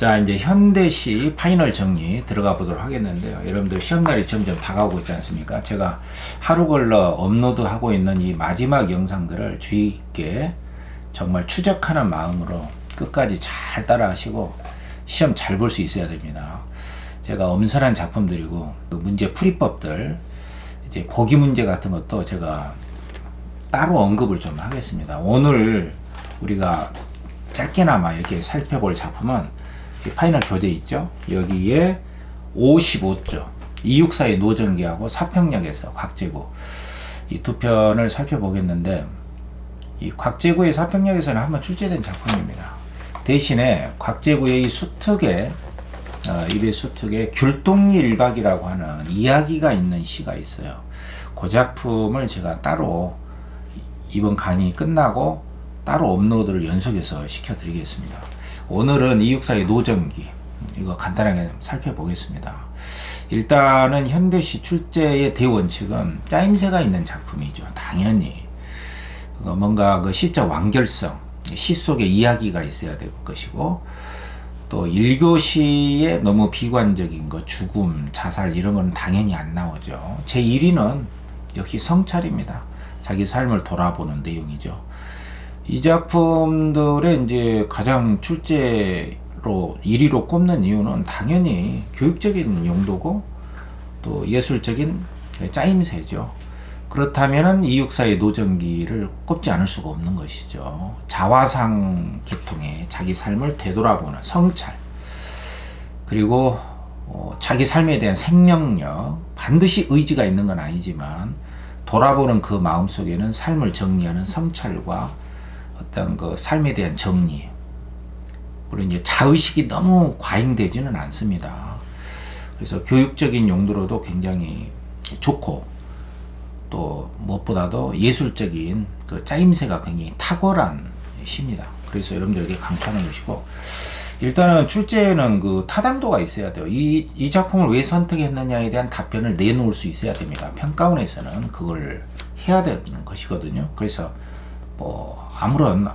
자, 이제 현대시 파이널 정리 들어가 보도록 하겠는데요. 여러분들 시험날이 점점 다가오고 있지 않습니까? 제가 하루 걸러 업로드하고 있는 이 마지막 영상들을 주의 깊게 정말 추적하는 마음으로 끝까지 잘 따라 하시고 시험 잘 볼 수 있어야 됩니다. 제가 엄선한 작품들이고 그 문제 풀이법들, 이제 보기 문제 같은 것도 제가 따로 언급을 좀 하겠습니다. 오늘 우리가 짧게나마 이렇게 살펴볼 작품은 파이널 교재 있죠? 여기에 55조 264의 노정기하고 사평역에서 곽재구 이 두 편을 살펴보겠는데, 이 곽재구의 사평역에서는 한번 출제된 작품입니다. 대신에 곽재구의 이 수특에 입의 수특에 귤동리 일박이라고 하는 이야기가 있는 시가 있어요. 그 작품을 제가 따로 이번 강의 끝나고 따로 업로드를 연속해서 시켜드리겠습니다. 오늘은 264의 노정기, 이거 간단하게 살펴보겠습니다. 일단은 현대시 출제의 대원칙은 짜임새가 있는 작품이죠. 당연히 뭔가 그 시적 완결성, 시 속에 이야기가 있어야 될 것이고, 또 1교시에 너무 비관적인 거, 죽음, 자살 이런 건 당연히 안 나오죠. 제 1위는 역시 성찰입니다. 자기 삶을 돌아보는 내용이죠. 이 작품들의 이제 가장 출제로 1위로 꼽는 이유는 당연히 교육적인 용도고 또 예술적인 짜임새죠. 그렇다면은 264의 노정기를 꼽지 않을 수가 없는 것이죠. 자화상 계통의 자기 삶을 되돌아보는 성찰, 그리고 자기 삶에 대한 생명력, 반드시 의지가 있는 건 아니지만 돌아보는 그 마음속에는 삶을 정리하는 성찰과 어떤 그 삶에 대한 정리, 그리고 이제 자의식이 너무 과잉되지는 않습니다. 그래서 교육적인 용도로도 굉장히 좋고, 또 무엇보다도 예술적인 그 짜임새가 굉장히 탁월한 시입니다. 그래서 여러분들에게 강추하는 것이고, 일단은 출제에는 그 타당도가 있어야 돼요. 이 작품을 왜 선택했느냐에 대한 답변을 내놓을 수 있어야 됩니다. 평가원에서는 그걸 해야 되는 것이거든요. 그래서 아무런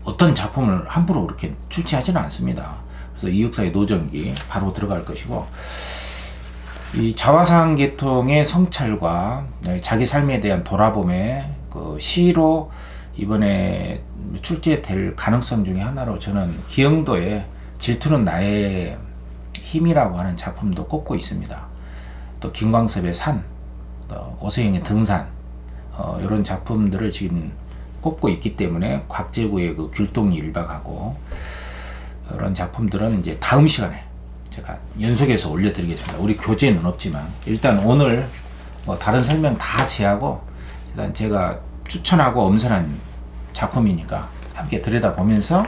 어떤 작품을 함부로 그렇게 출제하지는 않습니다. 그래서 264의 노정기 바로 들어갈 것이고, 이 자화상 계통의 성찰과 자기 삶에 대한 돌아봄의 그 시로 이번에 출제될 가능성 중에 하나로 저는 기영도의 질투는 나의 힘이라고 하는 작품도 꼽고 있습니다. 또 김광섭의 산, 또 오세영의 등산, 이런 작품들을 지금 꼽고 있기 때문에 곽재구의 그 귤동리 일박하고 이런 작품들은 이제 다음 시간에 제가 연속해서 올려드리겠습니다. 우리 교재는 없지만 일단 오늘 다른 설명 다 제하고 일단 제가 추천하고 엄선한 작품이니까 함께 들여다보면서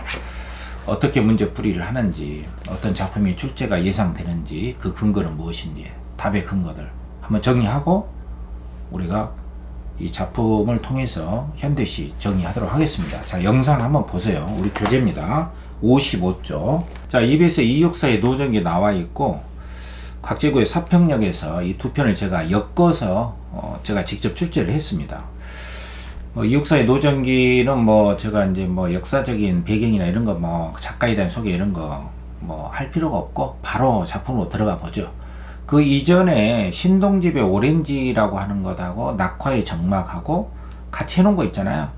어떻게 문제풀이를 하는지, 어떤 작품이 출제가 예상되는지, 그 근거는 무엇인지, 답의 근거들 한번 정리하고 우리가 이 작품을 통해서 현대시 정리하도록 하겠습니다. 자, 영상 한번 보세요. 우리 교재입니다. 55조. 자, EBS 264의 노정기 나와 있고, 곽재구의 사평역에서 이 두 편을 제가 엮어서 제가 직접 출제를 했습니다. 264의 노정기는 제가 이제 역사적인 배경이나 이런 거 작가에 대한 소개 이런 거 할 필요가 없고 바로 작품으로 들어가 보죠. 그 이전에 신동집의 오렌지라고 하는 것하고 낙화의 정막하고 같이 해놓은 거 있잖아요.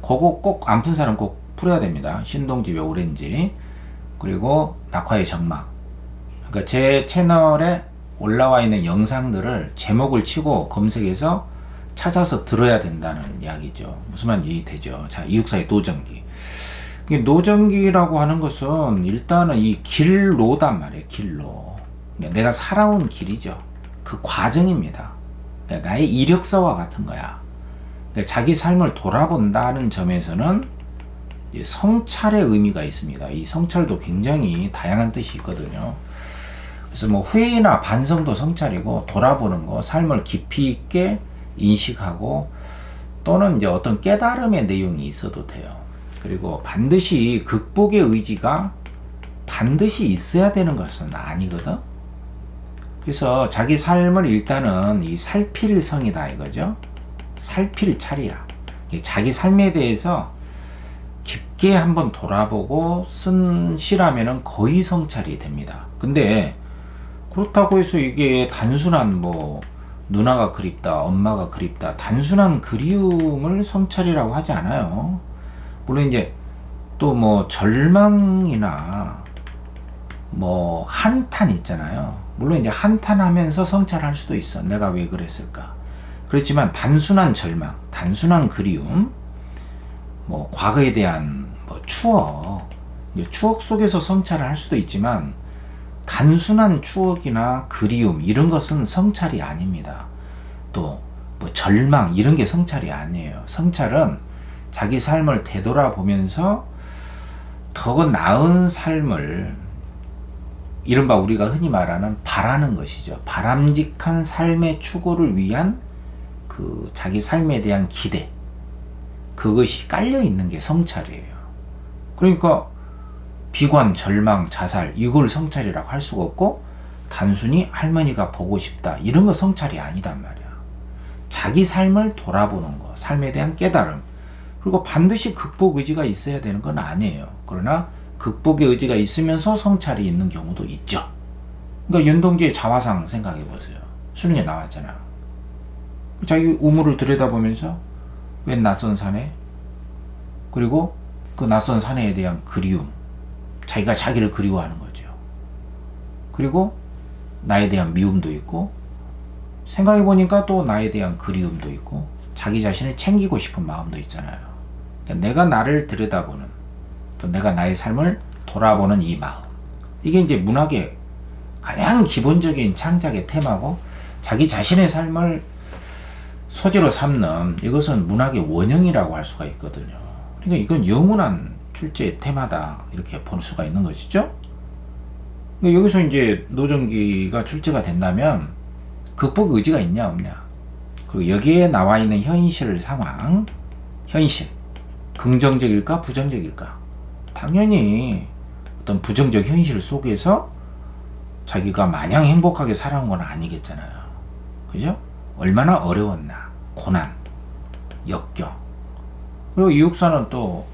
그거 꼭 안 푼 사람 꼭 풀어야 됩니다. 신동집의 오렌지, 그리고 낙화의 정막. 그러니까 제 채널에 올라와 있는 영상들을 제목을 치고 검색해서 찾아서 들어야 된다는 이야기죠. 무슨 말인지 이해되죠? 자, 264의 노정기. 노정기라고 하는 것은 일단은 이 길로단 말이에요. 길로. 내가 살아온 길이죠. 그 과정입니다. 나의 이력서와 같은 거야. 자기 삶을 돌아본다는 점에서는 성찰의 의미가 있습니다. 이 성찰도 굉장히 다양한 뜻이 있거든요. 그래서 후회나 반성도 성찰이고, 돌아보는 거, 삶을 깊이 있게 인식하고, 또는 이제 어떤 깨달음의 내용이 있어도 돼요. 그리고 반드시 극복의 의지가 반드시 있어야 되는 것은 아니거든. 그래서 자기 삶을 일단은 이 살필 성이다 이거죠. 살필 차리야. 자기 삶에 대해서 깊게 한번 돌아보고 쓴 시라면은 거의 성찰이 됩니다. 근데 그렇다고 해서 이게 단순한 뭐 누나가 그립다, 엄마가 그립다, 단순한 그리움을 성찰이라고 하지 않아요. 물론 이제 또 뭐 절망이나 뭐 한탄 있잖아요. 물론 이제 한탄하면서 성찰할 수도 있어. 내가 왜 그랬을까? 그렇지만 단순한 절망, 단순한 그리움, 뭐 과거에 대한 뭐 추억 속에서 성찰을 할 수도 있지만 단순한 추억이나 그리움 이런 것은 성찰이 아닙니다. 또 뭐 절망 이런 게 성찰이 아니에요. 성찰은 자기 삶을 되돌아보면서 더 나은 삶을 이른바 우리가 흔히 말하는 바라는 것이죠. 바람직한 삶의 추구를 위한 그 자기 삶에 대한 기대, 그것이 깔려 있는 게 성찰이에요. 그러니까 비관, 절망, 자살 이걸 성찰이라고 할 수가 없고 단순히 할머니가 보고 싶다 이런 거 성찰이 아니단 말이야. 자기 삶을 돌아보는 거, 삶에 대한 깨달음, 그리고 반드시 극복 의지가 있어야 되는 건 아니에요. 그러나 극복의 의지가 있으면서 성찰이 있는 경우도 있죠. 그러니까 윤동주의 자화상 생각해 보세요. 수능에 나왔잖아. 자기 우물을 들여다보면서 웬 낯선 산에, 그리고 그 낯선 산에 대한 그리움, 자기가 자기를 그리워하는 거죠. 그리고 나에 대한 미움도 있고, 생각해 보니까 또 나에 대한 그리움도 있고, 자기 자신을 챙기고 싶은 마음도 있잖아요. 그러니까 내가 나를 들여다보는, 또 내가 나의 삶을 돌아보는 이 마음, 이게 이제 문학의 가장 기본적인 창작의 테마고, 자기 자신의 삶을 소재로 삼는 이것은 문학의 원형이라고 할 수가 있거든요. 그러니까 이건 영원한 출제의 테마다 이렇게 볼 수가 있는 것이죠. 그러니까 여기서 이제 노정기가 출제가 된다면 극복 의지가 있냐 없냐, 그리고 여기에 나와 있는 현실 상황, 현실 긍정적일까 부정적일까? 당연히 어떤 부정적 현실 속에서 자기가 마냥 행복하게 살아온 건 아니겠잖아요. 그죠? 얼마나 어려웠나, 고난, 역경. 그리고 이육사는 또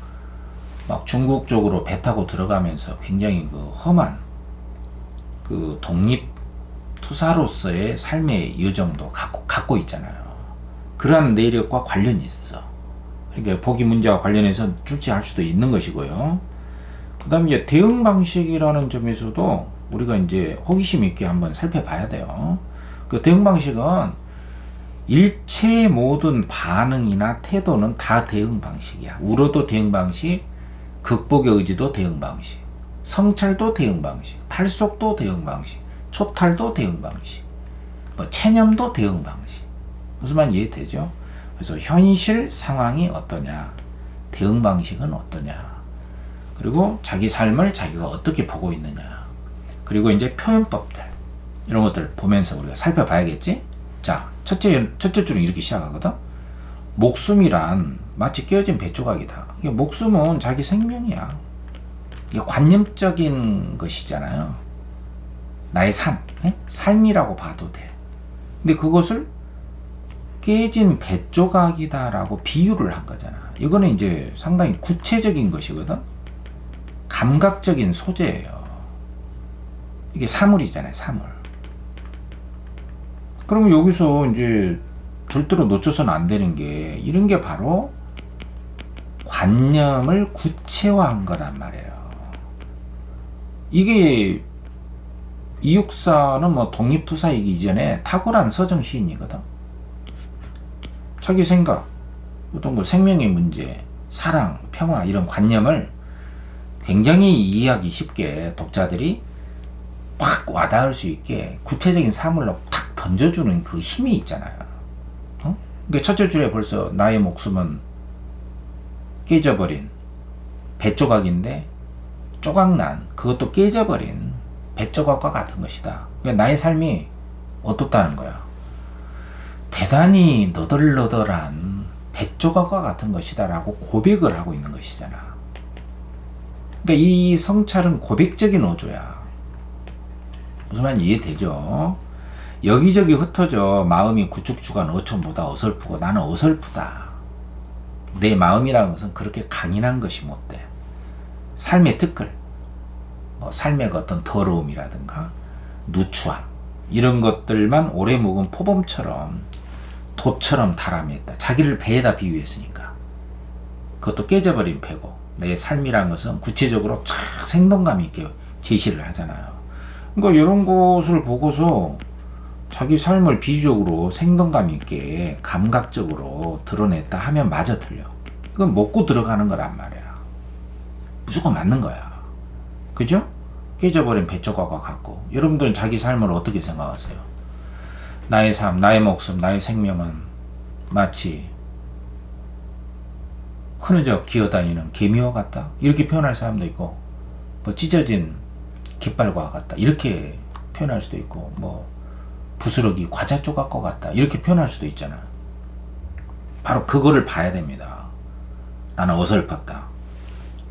막 중국 쪽으로 배 타고 들어가면서 굉장히 그 험한 그 독립 투사로서의 삶의 여정도 갖고 있잖아요. 그러한 내력과 관련이 있어. 그러니까 보기 문제와 관련해서 출제할 수도 있는 것이고요. 그 다음에 이제 대응 방식이라는 점에서도 우리가 이제 호기심 있게 한번 살펴봐야 돼요. 그 대응 방식은 일체의 모든 반응이나 태도는 다 대응 방식이야. 울어도 대응 방식, 극복의 의지도 대응 방식, 성찰도 대응 방식, 탈속도 대응 방식, 초탈도 대응 방식, 뭐 체념도 대응 방식. 무슨 말 이해되죠? 그래서 현실 상황이 어떠냐, 대응 방식은 어떠냐, 그리고 자기 삶을 자기가 어떻게 보고 있느냐, 그리고 이제 표현법들 이런 것들 보면서 우리가 살펴봐야겠지. 자, 첫째 줄은 이렇게 시작하거든. 목숨이란 마치 깨어진 뱃조각이다. 이게 목숨은 자기 생명이야. 이게 관념적인 것이잖아요. 나의 삶, 삶이라고 봐도 돼. 근데 그것을 깨진 뱃조각이다라고 비유를 한 거잖아. 이거는 이제 상당히 구체적인 것이거든. 감각적인 소재예요. 이게 사물이잖아요, 사물. 그러면 여기서 이제 절대로 놓쳐서는 안 되는 게, 이런 게 바로 관념을 구체화한 거란 말이에요. 이게 이육사는 뭐 독립투사이기 이전에 탁월한 서정 시인이거든. 자기 생각, 어떤 뭐 생명의 문제, 사랑, 평화 이런 관념을 굉장히 이해하기 쉽게 독자들이 팍 와닿을 수 있게 구체적인 사물로 탁 던져주는 그 힘이 있잖아요. 그러니까 첫째 줄에 벌써 나의 목숨은 깨져버린 뱃조각인데, 조각난 그것도 깨져버린 뱃조각과 같은 것이다. 그러니까 나의 삶이 어떻다는 거야? 대단히 너덜너덜한 뱃조각과 같은 것이다 라고 고백을 하고 있는 것이잖아. 그러니까 이 성찰은 고백적인 어조야. 무슨 말인지 이해되죠? 여기저기 흩어져 마음이 구축주간 어촌보다 어설프고 나는 어설프다. 내 마음이라는 것은 그렇게 강인한 것이 못 돼. 삶의 특글, 뭐 삶의 어떤 더러움이라든가 누추함 이런 것들만 오래 묵은 포범처럼 돛처럼 다람했다. 자기를 배에다 비유했으니까. 그것도 깨져버린 배고, 내 삶이란 것은 구체적으로 쫙 생동감 있게 제시를 하잖아요. 그러니까 이런 것을 보고서 자기 삶을 비유적으로 생동감 있게 감각적으로 드러냈다 하면 맞아 틀려. 그건 먹고 들어가는 거란 말이야. 무조건 맞는 거야. 그죠? 깨져버린 배조각과 같고, 여러분들은 자기 삶을 어떻게 생각하세요? 나의 삶, 나의 목숨, 나의 생명은 마치 흐느적 기어다니는 개미와 같다, 이렇게 표현할 사람도 있고, 뭐 찢어진 깃발과 같다 이렇게 표현할 수도 있고, 뭐 부스러기 과자 조각과 같다 이렇게 표현할 수도 있잖아. 바로 그거를 봐야 됩니다. 나는 어설펐다.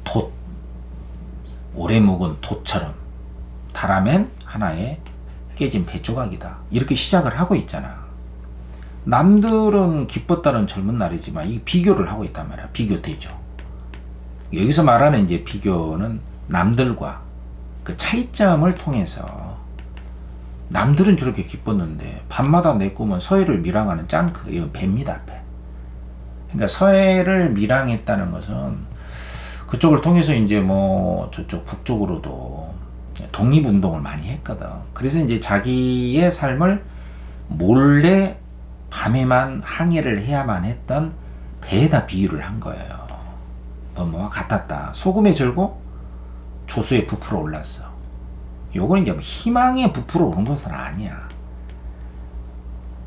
돛, 오래 묵은 돛처럼 다라맨 하나의 깨진 배조각이다, 이렇게 시작을 하고 있잖아. 남들은 기뻤다는 젊은 날이지만 이 비교를 하고 있단 말이야. 비교되죠. 여기서 말하는 이제 비교는 남들과 그 차이점을 통해서, 남들은 저렇게 기뻤는데 밤마다 내 꿈은 서해를 밀항하는 짱크, 이건 배입니다. 배. 그러니까 서해를 밀항했다는 것은 그쪽을 통해서 이제 뭐 저쪽 북쪽으로도 독립운동을 많이 했거든. 그래서 이제 자기의 삶을 몰래 밤에만 항해를 해야만 했던 배에다 비유를 한 거예요. 뭐와 같았다. 소금에 절고 조수에 부풀어 올랐어. 요건 이제 희망에 부풀어 오른 것은 아니야.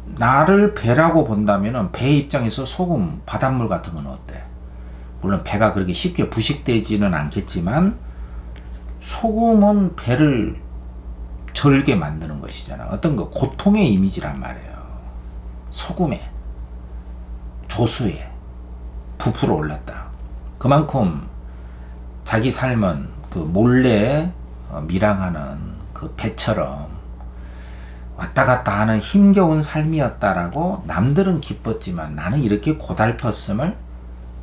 나를 배라고 본다면은 배 입장에서 소금, 바닷물 같은 건 어때? 물론 배가 그렇게 쉽게 부식되지는 않겠지만 소금은 배를 절게 만드는 것이잖아. 어떤 거 고통의 이미지란 말이에요. 소금에, 조수에 부풀어 올랐다. 그만큼 자기 삶은 그 몰래 밀항하는 그 배처럼 왔다 갔다 하는 힘겨운 삶이었다라고 남들은 기뻤지만 나는 이렇게 고달펐음을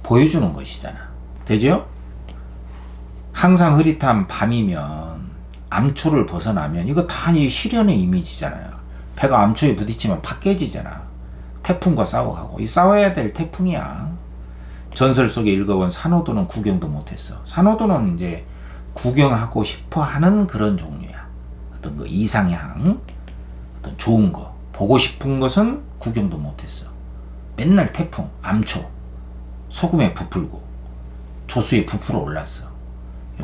보여주는 것이잖아. 되죠? 항상 흐릿한 밤이면, 암초를 벗어나면, 이거 다 이 실현의 이미지잖아요. 배가 암초에 부딪히면 팍 깨지잖아. 태풍과 싸워가고, 이 싸워야 될 태풍이야. 전설 속에 읽어본 산호도는 구경도 못했어. 산호도는 이제 구경하고 싶어 하는 그런 종류야. 어떤 그 이상향, 어떤 좋은 거, 보고 싶은 것은 구경도 못했어. 맨날 태풍, 암초, 소금에 부풀고, 조수에 부풀어 올랐어.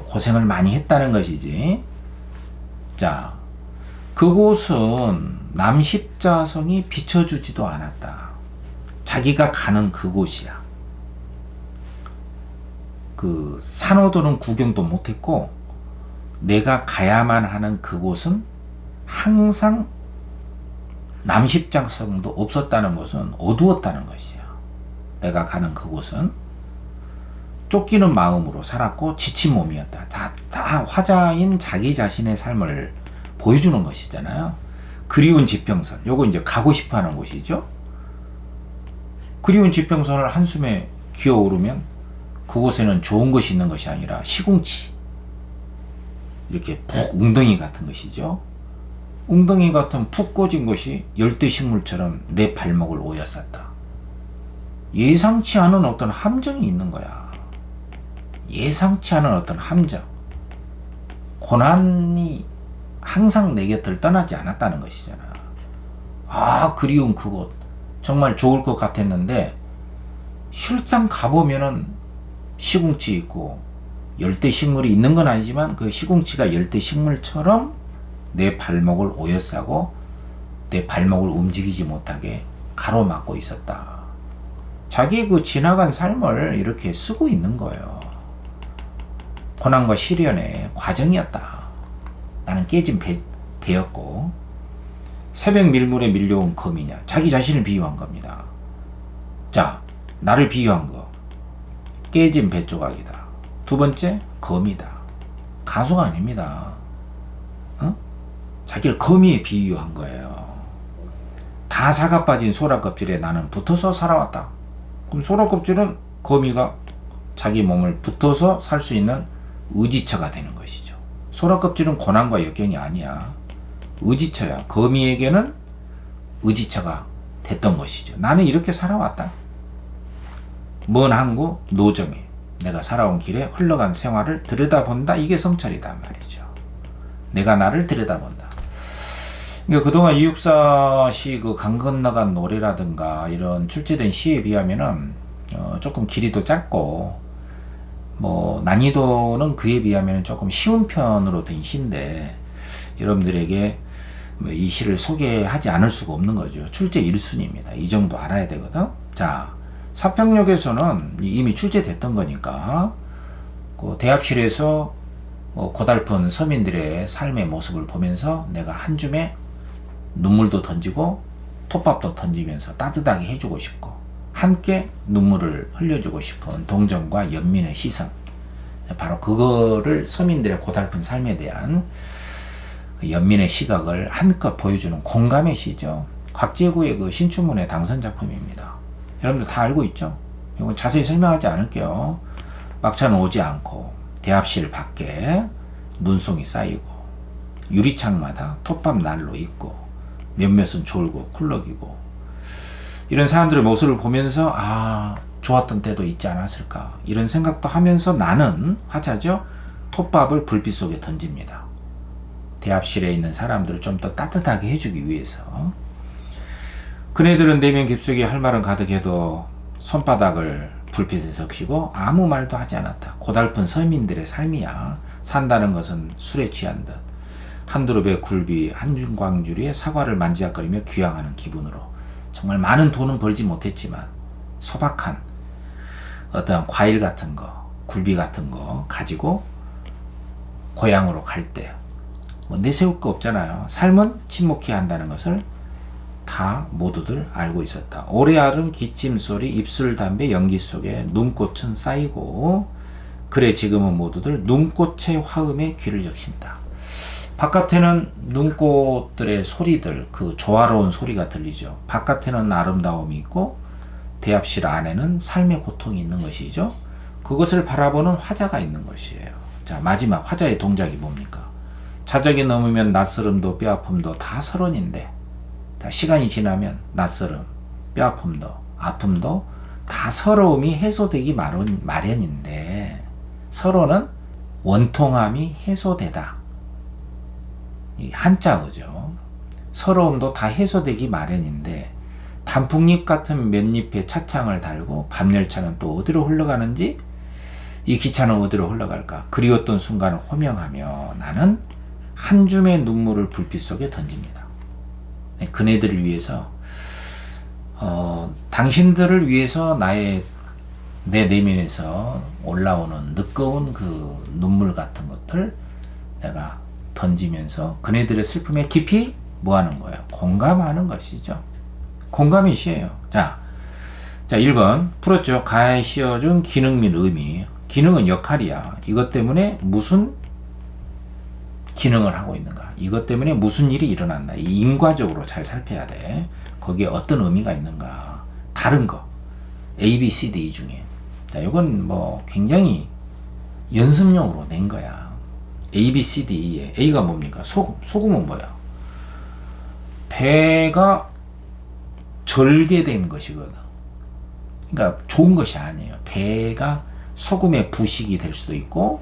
고생을 많이 했다는 것이지. 자, 그곳은 남십자성이 비춰주지도 않았다. 자기가 가는 그곳이야. 그 산호도는 구경도 못했고, 내가 가야만 하는 그곳은 항상 남십자성도 없었다는 것은 어두웠다는 것이야. 내가 가는 그곳은 쫓기는 마음으로 살았고 지친 몸이었다. 다 화자인 자기 자신의 삶을 보여주는 것이잖아요. 그리운 지평선, 요거 이제 가고 싶어하는 곳이죠. 그리운 지평선을 한숨에 기어오르면 그곳에는 좋은 것이 있는 것이 아니라 시궁치, 이렇게 푹 웅덩이 같은 것이죠. 웅덩이 같은 푹 꺼진 것이 열대식물처럼 내 발목을 오였었다. 예상치 않은 어떤 함정이 있는 거야. 예상치 않은 어떤 함정, 고난이 항상 내 곁을 떠나지 않았다는 것이잖아. 아, 그리운 그곳 정말 좋을 것 같았는데 실상 가보면은 시궁치 있고 열대식물이 있는 건 아니지만 그 시궁치가 열대식물처럼 내 발목을 오염싸고 내 발목을 움직이지 못하게 가로막고 있었다. 자기 그 지나간 삶을 이렇게 쓰고 있는 거예요. 고난과 시련의 과정이었다. 나는 깨진 배였고, 새벽 밀물에 밀려온 거미냐, 자기 자신을 비유한 겁니다. 자, 나를 비유한 거 깨진 배 조각이다. 두 번째, 거미다. 가수가 아닙니다. 자기를 거미에 비유한 거예요. 다 사가 빠진 소라 껍질에 나는 붙어서 살아왔다. 그럼 소라 껍질은 거미가 자기 몸을 붙어서 살 수 있는 의지처가 되는 것이죠. 소라껍질은 고난과 역경이 아니야. 의지처야. 거미에게는 의지처가 됐던 것이죠. 나는 이렇게 살아왔다. 먼 항구 노점에 내가 살아온 길에 흘러간 생활을 들여다본다. 이게 성찰이단 말이죠. 내가 나를 들여다본다. 그러니까 그동안 이육사 시 그 강 건너간 노래라든가 이런 출제된 시에 비하면은 조금 길이도 짧고 뭐 난이도는 그에 비하면 조금 쉬운 편으로 된 시인데 여러분들에게 이 시를 소개하지 않을 수가 없는 거죠. 출제 1순위입니다. 이 정도 알아야 되거든. 자, 서평역에서는 이미 출제됐던 거니까 그 대합실에서 고달픈 서민들의 삶의 모습을 보면서 내가 한 줌에 눈물도 던지고 톱밥도 던지면서 따뜻하게 해주고 싶고 함께 눈물을 흘려주고 싶은 동정과 연민의 시선, 바로 그거를 서민들의 고달픈 삶에 대한 그 연민의 시각을 한껏 보여주는 공감의 시죠. 곽재구의 그 신춘문예 당선 작품입니다. 여러분들 다 알고 있죠? 이건 자세히 설명하지 않을게요. 막차는 오지 않고 대합실 밖에 눈송이 쌓이고 유리창마다 톱밥 난로 있고 몇몇은 졸고 쿨럭이고 이런 사람들의 모습을 보면서 좋았던 때도 있지 않았을까 이런 생각도 하면서 나는 화자죠. 톱밥을 불빛 속에 던집니다. 대합실에 있는 사람들을 좀 더 따뜻하게 해주기 위해서. 그네들은 내면 깊숙이 할 말은 가득해도 손바닥을 불빛에 적시고 아무 말도 하지 않았다. 고달픈 서민들의 삶이야. 산다는 것은 술에 취한 듯 한 그룹의 굴비 한 광주리에 사과를 만지작거리며 귀향하는 기분으로 정말 많은 돈은 벌지 못했지만 소박한 어떤 과일 같은 거, 굴비 같은 거 가지고 고향으로 갈 때 뭐 내세울 거 없잖아요. 삶은 침묵해야 한다는 것을 다 모두들 알고 있었다. 오래 앓은 기침 소리, 입술 담배 연기 속에 눈꽃은 쌓이고 그래 지금은 모두들 눈꽃의 화음에 귀를 적신다. 바깥에는 눈꽃들의 소리들, 그 조화로운 소리가 들리죠. 바깥에는 아름다움이 있고 대합실 안에는 삶의 고통이 있는 것이죠. 그것을 바라보는 화자가 있는 것이에요. 자, 마지막 화자의 동작이 뭡니까? 자적이 넘으면 낯설음도 뼈아픔도 다 서론인데 시간이 지나면 낯설음, 뼈아픔도 아픔도 다 서러움이 해소되기 마련인데 서로는 원통함이 해소되다. 이 한자어죠. 서러움도 다 해소되기 마련인데 단풍잎 같은 몇 잎에 차창을 달고 밤열차는 또 어디로 흘러가는지 이 기차는 어디로 흘러갈까 그리웠던 순간을 호명하며 나는 한 줌의 눈물을 불빛 속에 던집니다. 그네들을 위해서 당신들을 위해서 내 내면에서 올라오는 느껴온 그 눈물 같은 것들 내가 던지면서 그네들의 슬픔에 깊이 뭐 하는 거예요? 공감하는 것이죠. 공감의 시예요. 자 1번 풀었죠. 가에 씌워준 기능 및 의미. 기능은 역할이야. 이것 때문에 무슨 기능을 하고 있는가? 이것 때문에 무슨 일이 일어났나? 인과적으로 잘 살펴야 돼. 거기에 어떤 의미가 있는가? 다른 거. A, B, C, D 중에. 자, 이건 뭐 굉장히 연습용으로 낸 거야. A, B, C, D, E에 A가 뭡니까? 소금은 뭐야? 배가 절개된 것이거든. 그러니까 좋은 것이 아니에요. 배가 소금의 부식이 될 수도 있고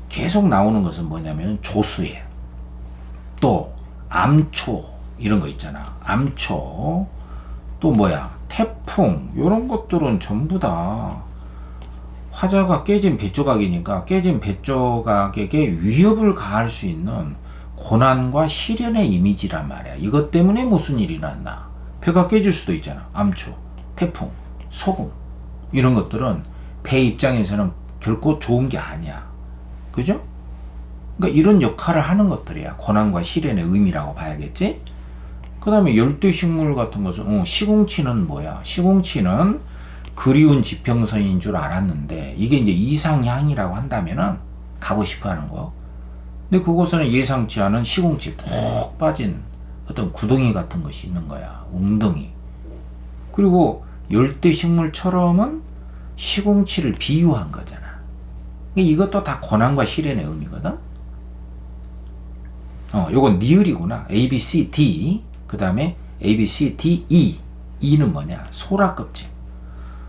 계속 나오는 것은 뭐냐면 조수예요. 또 암초 이런 거 있잖아. 암초 또 뭐야? 태풍 이런 것들은 전부 다 화자가 깨진 뱃조각이니까 깨진 뱃조각에게 위협을 가할 수 있는 고난과 시련의 이미지란 말이야. 이것 때문에 무슨 일이 났나? 배가 깨질 수도 있잖아. 암초, 태풍, 소금 이런 것들은 배 입장에서는 결코 좋은 게 아니야. 그죠? 그러니까 이런 역할을 하는 것들이야. 고난과 시련의 의미라고 봐야겠지? 그 다음에 열대식물 같은 것은 시궁치는 뭐야? 시궁치는 그리운 지평선인 줄 알았는데 이게 이제 이상향이라고 한다면은 가고 싶어 하는 거. 근데 그곳에는 예상치 않은 시궁치 푹 빠진 어떤 구덩이 같은 것이 있는 거야. 웅덩이. 그리고 열대식물처럼은 시궁치를 비유한 거잖아. 이것도 다 고난과 시련의 의미거든. 요건 니을이구나. A, B, C, D. 그 다음에 A, B, C, D, E. E는 뭐냐? 소라껍질.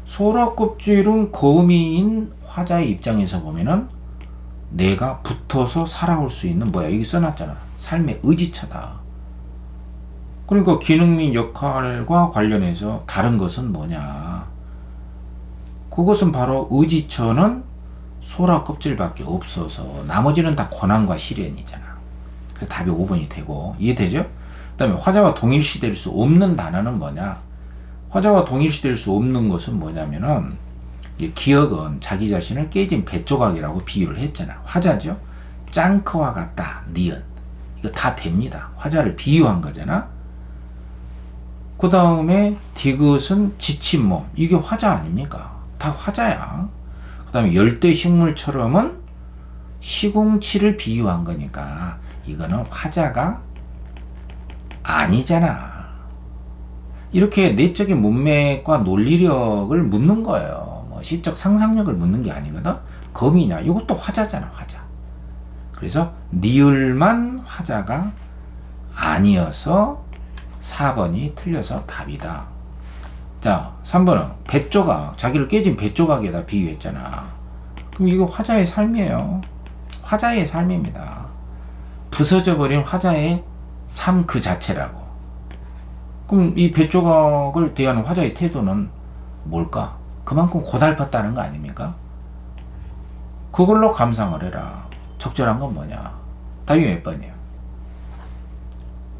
소라껍질은 거미인 화자의 입장에서 보면은 내가 붙어서 살아올 수 있는 뭐야? 여기 써놨잖아. 삶의 의지처다. 그러니까 기능 및 역할과 관련해서 다른 것은 뭐냐? 그것은 바로 의지처는 소라껍질밖에 없어서 나머지는 다 고난과 시련이잖아. 그래서 답이 5번이 되고, 이해되죠? 그 다음에 화자와 동일시될 수 없는 단어는 뭐냐? 화자와 동일시될 수 없는 것은 뭐냐면은, 기억은 자기 자신을 깨진 뱃조각이라고 비유를 했잖아. 화자죠? 짱크와 같다, 니은. 이거 다 배입니다. 화자를 비유한 거잖아. 그 다음에 디귿은 지친 몸. 이게 화자 아닙니까? 다 화자야. 그 다음에 열대식물처럼은 시궁치를 비유한 거니까 이거는 화자가 아니잖아. 이렇게 내적인 문맥과 논리력을 묻는 거예요. 뭐 시적 상상력을 묻는 게 아니거든. 거미냐? 이것도 화자잖아, 화자. 그래서 니을만 화자가 아니어서 4번이 틀려서 답이다. 자, 3번은 뱃조각, 자기를 깨진 뱃조각에다 비유했잖아. 그럼 이거 화자의 삶이에요. 화자의 삶입니다. 부서져 버린 화자의 삶 그 자체라고. 그럼 이 뱃조각을 대하는 화자의 태도는 뭘까? 그만큼 고달팠다는 거 아닙니까? 그걸로 감상을 해라. 적절한 건 뭐냐? 답이 몇 번이에요?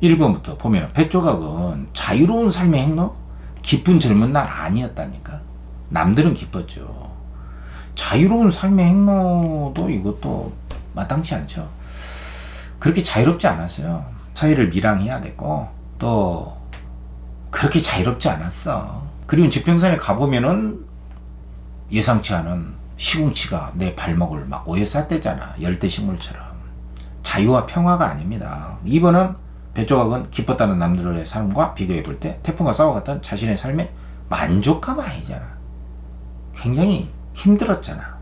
1번부터 보면 뱃조각은 자유로운 삶의 행로? 기쁜 젊은 날 아니었다니까. 남들은 기뻤죠. 자유로운 삶의 행로도 이것도 마땅치 않죠. 그렇게 자유롭지 않았어요. 사회를 밀항해야 됐고 또 그렇게 자유롭지 않았어. 그리고 지평선에 가보면은 예상치 않은 시궁치가 내 발목을 막 오해쌌대잖아. 열대식물처럼. 자유와 평화가 아닙니다. 2번은 뱃조각은 기뻤다는 남들의 삶과 비교해 볼 때 태풍과 싸워갔던 자신의 삶에 만족감 아니잖아. 굉장히 힘들었잖아.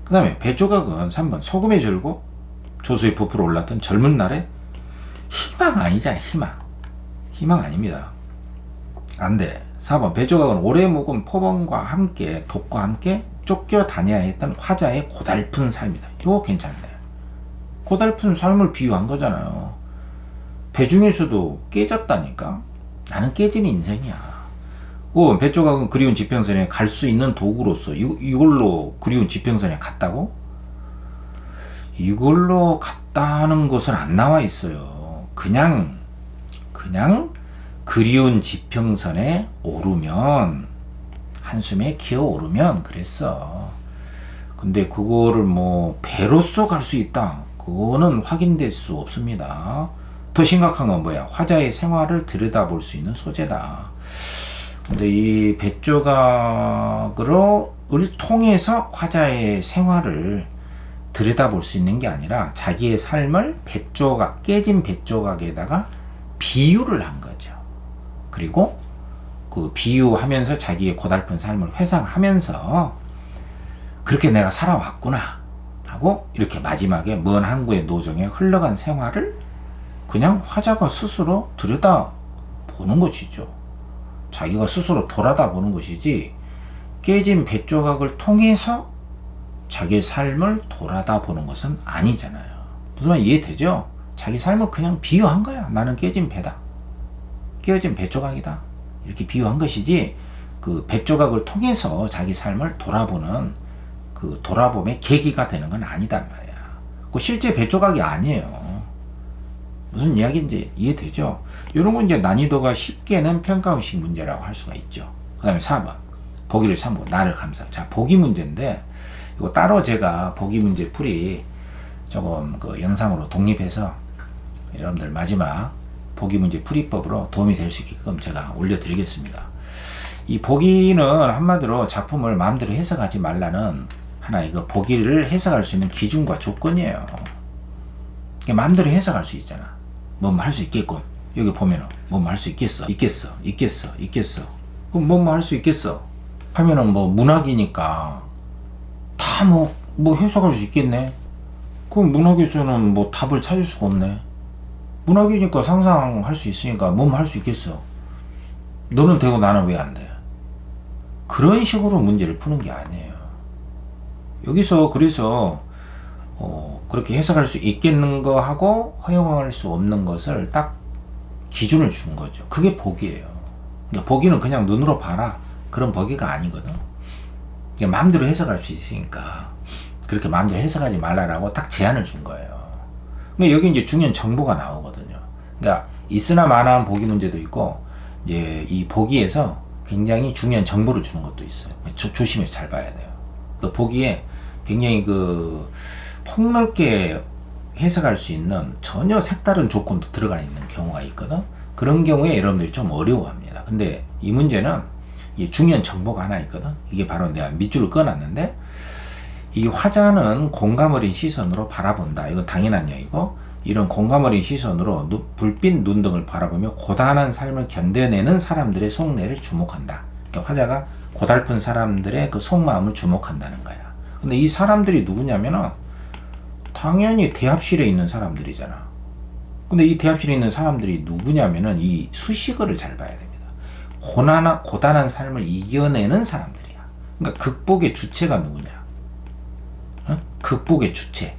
그 다음에 뱃조각은 3번 소금에 절고 조수에 부풀어 올랐던 젊은 날에 희망 아니잖아. 희망 아닙니다. 안 돼. 4번 뱃조각은 오래 묵은 포범과 함께 독과 함께 쫓겨 다녀야 했던 화자의 고달픈 삶이다. 이거 괜찮네. 고달픈 삶을 비유한 거잖아요. 배 중에서도 깨졌다니까. 나는 깨진 인생이야. 5번 뱃조각은 그리운 지평선에 갈 수 있는 도구로서 이걸로 그리운 지평선에 갔다고? 이걸로 갔다는 것은 안 나와 있어요. 그냥 그리운 지평선에 오르면 한숨에 기어 오르면 그랬어. 근데 그거를 뭐 배로써 갈 수 있다. 그거는 확인될 수 없습니다. 더 심각한 건 뭐야? 화자의 생활을 들여다볼 수 있는 소재다. 근데 이 뱃조각을 통해서 화자의 생활을 들여다볼 수 있는 게 아니라 자기의 삶을 깨진 뱃조각에다가 비유를 한 거죠. 그리고 그 비유하면서 자기의 고달픈 삶을 회상하면서 그렇게 내가 살아왔구나 하고 이렇게 마지막에 먼 항구의 노정에 흘러간 생활을 그냥 화자가 스스로 들여다보는 것이죠. 자기가 스스로 돌아다보는 것이지 깨진 뱃조각을 통해서 자기의 삶을 돌아다보는 것은 아니잖아요. 무슨 말 이해되죠? 자기 삶을 그냥 비유한 거야. 나는 깨진 배다. 깨어진 뱃조각이다. 이렇게 비유한 것이지 그 뱃조각을 통해서 자기 삶을 돌아보는 그 돌아봄의 계기가 되는 건 아니단 말이야. 그 실제 뱃조각이 아니에요. 무슨 이야기인지 이해되죠? 이런 건 이제 난이도가 쉽게는 평가의식 문제라고 할 수가 있죠. 그 다음에 4번 보기를 참고 나를 감사. 자, 보기 문제인데 이거 따로 제가 보기 문제 풀이 조금 그 영상으로 독립해서 여러분들 마지막 보기 문제 풀이법으로 도움이 될 수 있게끔 제가 올려드리겠습니다. 이 보기는 한마디로 작품을 마음대로 해석하지 말라는 하나 이거 보기를 해석할 수 있는 기준과 조건이에요. 마음대로 해석할 수 있잖아. 뭐뭐 할 수 있겠군. 여기 보면은 뭐뭐 할 수 있겠어. 있겠어. 그럼 뭐뭐 할 수 있겠어. 하면은 뭐 문학이니까 다 뭐 해석할 수 있겠네. 그럼 문학에서는 뭐 답을 찾을 수가 없네. 문학이니까 상상할 수 있으니까 몸 할 수 있겠어. 너는 되고 나는 왜 안 돼? 그런 식으로 문제를 푸는 게 아니에요. 여기서 그래서 그렇게 해석할 수 있겠는 거 하고 허용할 수 없는 것을 딱 기준을 준 거죠. 그게 복이에요. 그러니까 복이는 그냥 눈으로 봐라 그런 복이가 아니거든. 그러니까 마음대로 해석할 수 있으니까 그렇게 마음대로 해석하지 말라라고 딱 제한을 준 거예요. 그러니까 여기 이제 중요한 정보가 나오거든요. 그러니까 있으나 마나한 복이 문제도 있고 이제 이 복이에서 굉장히 중요한 정보를 주는 것도 있어요. 조심해서 잘 봐야 돼요. 또 복이에 굉장히 그 폭넓게 해석할 수 있는 전혀 색다른 조건도 들어가 있는 경우가 있거든. 그런 경우에 여러분들이 좀 어려워합니다. 근데 이 문제는 이 중요한 정보가 하나 있거든. 이게 바로 내가 밑줄을 꺼놨는데 이 화자는 공감 어린 시선으로 바라본다. 이건 당연한 얘기고 이런 공감 어린 시선으로 불빛 눈등을 바라보며 고단한 삶을 견뎌내는 사람들의 속내를 주목한다. 그러니까 화자가 고달픈 사람들의 그 속마음을 주목한다는 거야. 근데 이 사람들이 누구냐면은 당연히 대합실에 있는 사람들이잖아. 근데 이 대합실에 있는 사람들이 누구냐면은 이 수식어를 잘 봐야 됩니다. 고단한 삶을 이겨내는 사람들이야. 그러니까 극복의 주체가 누구냐? 응? 극복의 주체.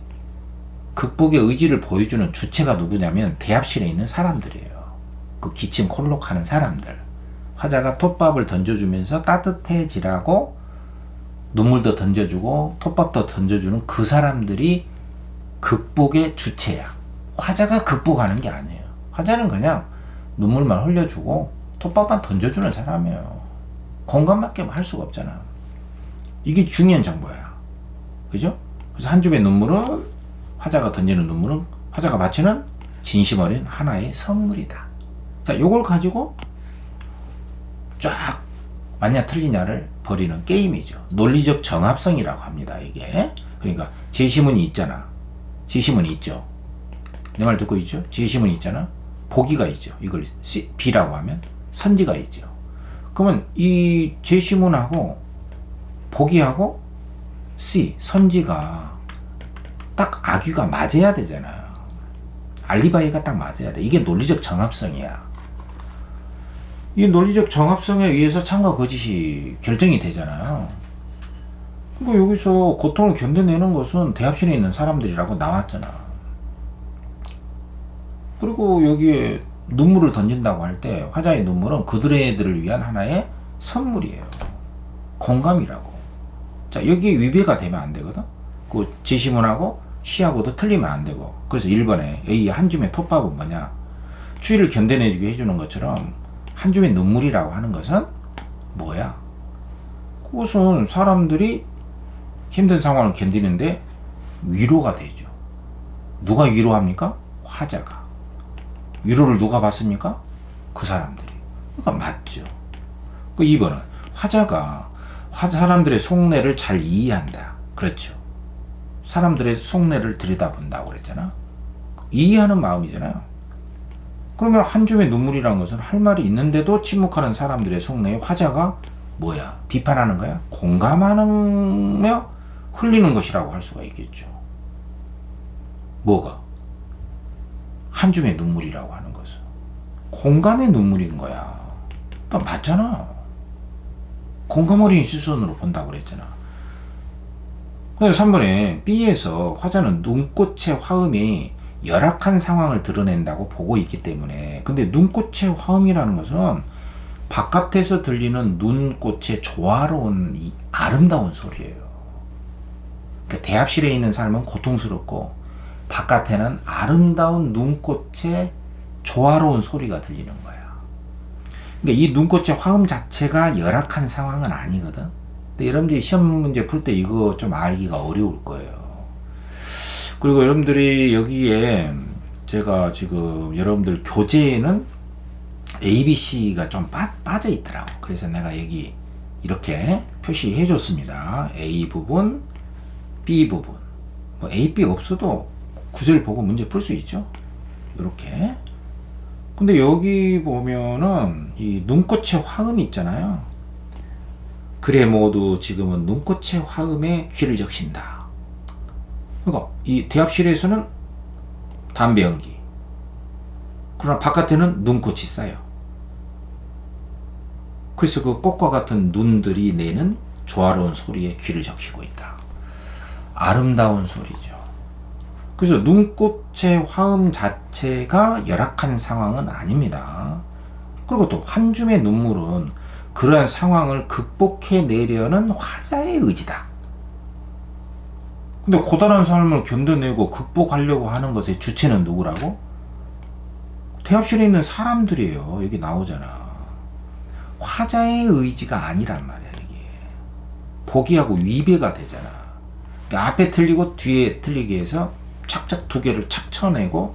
극복의 의지를 보여주는 주체가 누구냐면 대합실에 있는 사람들이에요. 그 기침 콜록하는 사람들. 화자가 톱밥을 던져주면서 따뜻해지라고 눈물도 던져주고 톱밥도 던져주는 그 사람들이 극복의 주체야. 화자가 극복하는 게 아니에요. 화자는 그냥 눈물만 흘려주고 톱밥만 던져주는 사람이에요. 공감밖에 할 수가 없잖아. 이게 중요한 정보야. 그죠? 그래서 한 줌의 눈물은 화자가 던지는 눈물은 화자가 바치는 진심 어린 하나의 선물이다. 자, 요걸 가지고 쫙 맞냐 틀리냐를 벌이는 게임이죠. 논리적 정합성이라고 합니다. 이게 그러니까 제시문이 있잖아. 제시문이 있죠. 내 말 듣고 있죠? 제시문이 있잖아. 보기가 있죠. 이걸 B라고 하면 선지가 있죠. 그러면 이 제시문하고 보기하고 C 선지가 딱 악유가 맞아야 되잖아요. 알리바이가 딱 맞아야 돼. 이게 논리적 정합성이야. 이 논리적 정합성에 의해서 참과 거짓이 결정이 되잖아요. 뭐 여기서 고통을 견뎌내는 것은 대합실에 있는 사람들이라고 나왔잖아. 그리고 여기에 눈물을 던진다고 할 때 화자의 눈물은 그들을 위한 하나의 선물이에요. 공감이라고. 자, 여기에 위배가 되면 안 되거든. 그 제시문하고 시하고도 틀리면 안 되고. 그래서 1번에 A의 한 줌의 톱밥은 뭐냐? 추위를 견뎌내주게 해주는 것처럼 한 줌의 눈물이라고 하는 것은 뭐야? 그것은 사람들이 힘든 상황을 견디는데 위로가 되죠. 누가 위로합니까? 화자가. 위로를 누가 받습니까? 그 사람들이. 그러니까 맞죠. 그 2번은 화자가 사람들의 속내를 잘 이해한다. 그렇죠. 사람들의 속내를 들여다본다고 그랬잖아. 이해하는 마음이잖아요. 그러면 한 줌의 눈물이라는 것은 할 말이 있는데도 침묵하는 사람들의 속내에 화자가 뭐야? 비판하는 거야? 공감하며 흘리는 것이라고 할 수가 있겠죠. 뭐가? 한 줌의 눈물이라고 하는 것은 공감의 눈물인 거야. 그러니까 맞잖아. 공감 어린 시선으로 본다고 그랬잖아. 그래서 3번에 B에서 화자는 눈꽃의 화음이 열악한 상황을 드러낸다고 보고 있기 때문에, 근데 눈꽃의 화음이라는 것은 바깥에서 들리는 눈꽃의 조화로운 이 아름다운 소리예요. 그러니까 대합실에 있는 삶은 고통스럽고 바깥에는 아름다운 눈꽃의 조화로운 소리가 들리는 거야. 그러니까 이 눈꽃의 화음 자체가 열악한 상황은 아니거든. 근데 여러분들이 시험 문제 풀 때 이거 좀 알기가 어려울 거예요. 그리고 여러분들이 여기에 제가 지금 여러분들 교재에는 A, B, C가 좀 빠져 있더라고. 그래서 내가 여기 이렇게 표시해 줬습니다. A 부분, B 부분. 뭐 A, B 없어도 구절 보고 문제 풀 수 있죠. 이렇게. 근데 여기 보면은 이 눈꽃의 화음이 있잖아요. 그래 모두 지금은 눈꽃의 화음에 귀를 적신다. 그러니까 이 대합실에서는 담배 연기, 그러나 바깥에는 눈꽃이 쌓여. 그래서 그 꽃과 같은 눈들이 내는 조화로운 소리에 귀를 적시고 있다. 아름다운 소리죠. 그래서 눈꽃의 화음 자체가 열악한 상황은 아닙니다. 그리고 또 한 줌의 눈물은 그러한 상황을 극복해내려는 화자의 의지다. 근데 고단한 삶을 견뎌내고 극복하려고 하는 것의 주체는 누구라고? 대합실에 있는 사람들이에요. 여기 나오잖아. 화자의 의지가 아니란 말이야. 이게 포기하고 위배가 되잖아. 그러니까 앞에 틀리고 뒤에 틀리게 해서 착착 두 개를 착 쳐내고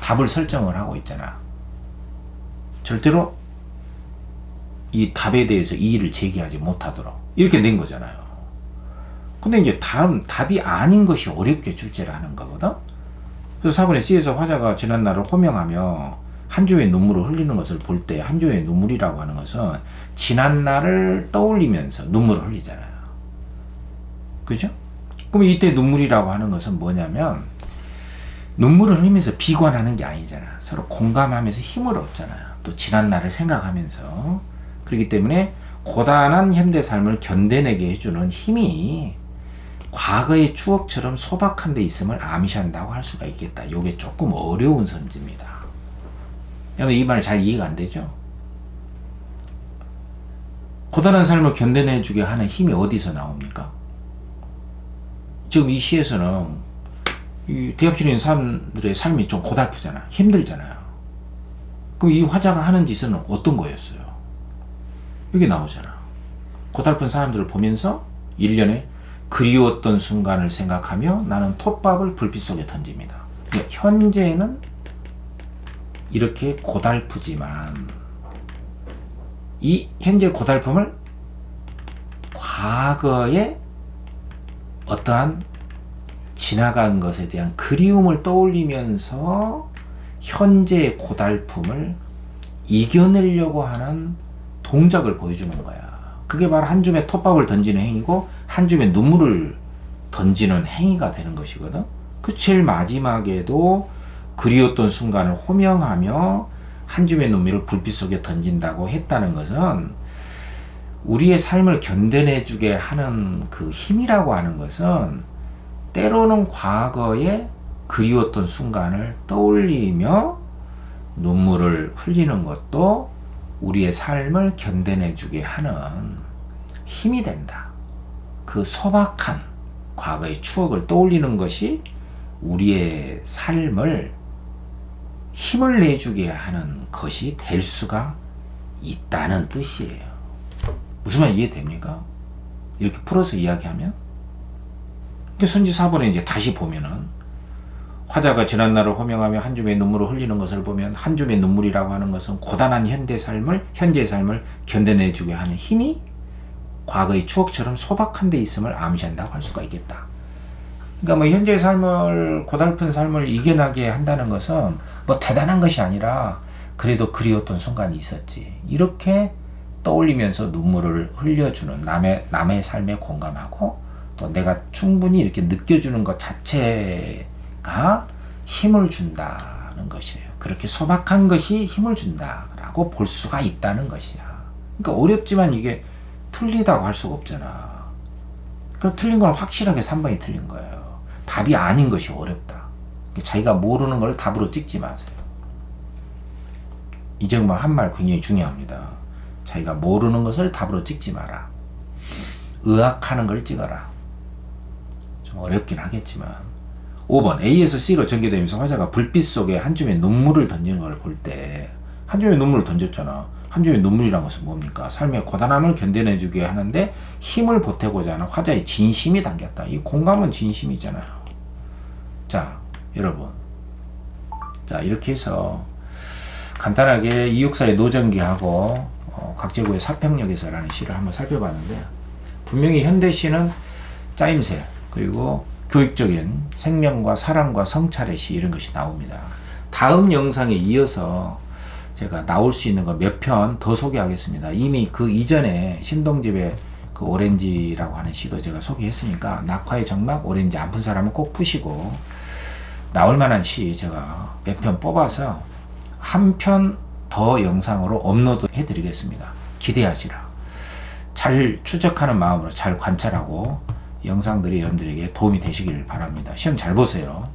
답을 설정을 하고 있잖아. 절대로 이 답에 대해서 이의를 제기하지 못하도록 이렇게 낸 거잖아요. 근데 이제 다음 답이 아닌 것이 어렵게 출제를 하는 거거든. 그래서 4번의 C에서 화자가 지난날을 호명하며 한 주의 눈물을 흘리는 것을 볼 때, 한 주의 눈물이라고 하는 것은 지난날을 떠올리면서 눈물을 흘리잖아요. 그죠? 그럼 이때 눈물이라고 하는 것은 뭐냐면 눈물을 흘리면서 비관하는 게 아니잖아. 서로 공감하면서 힘을 얻잖아요. 또 지난날을 생각하면서. 그렇기 때문에 고단한 현대 삶을 견뎌내게 해주는 힘이 과거의 추억처럼 소박한 데 있음을 암시한다고 할 수가 있겠다. 이게 조금 어려운 선지입니다. 여러분 이 말 잘 이해가 안 되죠? 고단한 삶을 견뎌내주게 하는 힘이 어디서 나옵니까? 지금 이 시에서는 이 대합실에 있는 사람들의 삶이 좀 고달프잖아. 힘들잖아요. 그럼 이 화자가 하는 짓은 어떤 거였어요? 여기 나오잖아. 고달픈 사람들을 보면서 1년에 그리웠던 순간을 생각하며 나는 톱밥을 불빛 속에 던집니다. 그러니까 현재는 이렇게 고달프지만 이 현재 고달픔을 과거에 어떠한 지나간 것에 대한 그리움을 떠올리면서 현재의 고달픔을 이겨내려고 하는 동작을 보여주는 거야. 그게 바로 한 줌의 톱밥을 던지는 행위고 한 줌의 눈물을 던지는 행위가 되는 것이거든. 그 제일 마지막에도 그리웠던 순간을 호명하며 한 줌의 눈물을 불빛 속에 던진다고 했다는 것은 우리의 삶을 견뎌내주게 하는 그 힘이라고 하는 것은 때로는 과거에 그리웠던 순간을 떠올리며 눈물을 흘리는 것도 우리의 삶을 견뎌내주게 하는 힘이 된다. 그 소박한 과거의 추억을 떠올리는 것이 우리의 삶을 힘을 내주게 하는 것이 될 수가 있다는 뜻이에요. 무슨 말 이해됩니까? 이렇게 풀어서 이야기하면? 선지 4번에 이제 다시 보면은 화자가 지난날을 호명하며 한 줌의 눈물을 흘리는 것을 보면 한 줌의 눈물이라고 하는 것은 고단한 현재의 삶을 견뎌내주게 하는 힘이 과거의 추억처럼 소박한 데 있음을 암시한다고 할 수가 있겠다. 그러니까 뭐 현재의 삶을 고달픈 삶을 이겨나게 한다는 것은 뭐 대단한 것이 아니라 그래도 그리웠던 순간이 있었지. 이렇게 떠올리면서 눈물을 흘려주는 남의 삶에 공감하고 또 내가 충분히 이렇게 느껴주는 것 자체가 힘을 준다는 것이에요. 그렇게 소박한 것이 힘을 준다라고 볼 수가 있다는 것이야. 그러니까 어렵지만 이게 틀리다고 할 수가 없잖아. 그럼 틀린 건 확실하게 3번이 틀린 거예요. 답이 아닌 것이 어렵다. 자기가 모르는 걸 답으로 찍지 마세요. 이정마 한 말 굉장히 중요합니다. 자기가 모르는 것을 답으로 찍지 마라. 의학하는 걸 찍어라. 좀 어렵긴 하겠지만 5번 A에서 C로 전개되면서 화자가 불빛 속에 한 줌의 눈물을 던지는 걸 볼 때 한 줌의 눈물을 던졌잖아. 한 줌의 눈물이란 것은 뭡니까? 삶의 고단함을 견뎌내주게 하는데 힘을 보태고자 하는 화자의 진심이 담겼다. 이 공감은 진심이잖아요. 자, 여러분. 자, 이렇게 해서 간단하게 이육사의 노정기하고 각제구의 사평역에서라는 시를 한번 살펴봤는데 분명히 현대시는 짜임새 그리고 교육적인 생명과 사랑과 성찰의 시 이런 것이 나옵니다. 다음 영상에 이어서 제가 나올 수 있는 거 몇 편 더 소개하겠습니다. 이미 그 이전에 신동집의 그 오렌지라고 하는 시도 제가 소개했으니까 낙화의 정막 오렌지 안 푼 사람은 꼭 푸시고, 나올 만한 시 제가 몇 편 뽑아서 한 편 더 영상으로 업로드 해 드리겠습니다. 기대하시라. 잘 추적하는 마음으로 잘 관찰하고 영상들이 여러분들에게 도움이 되시길 바랍니다. 시험 잘 보세요.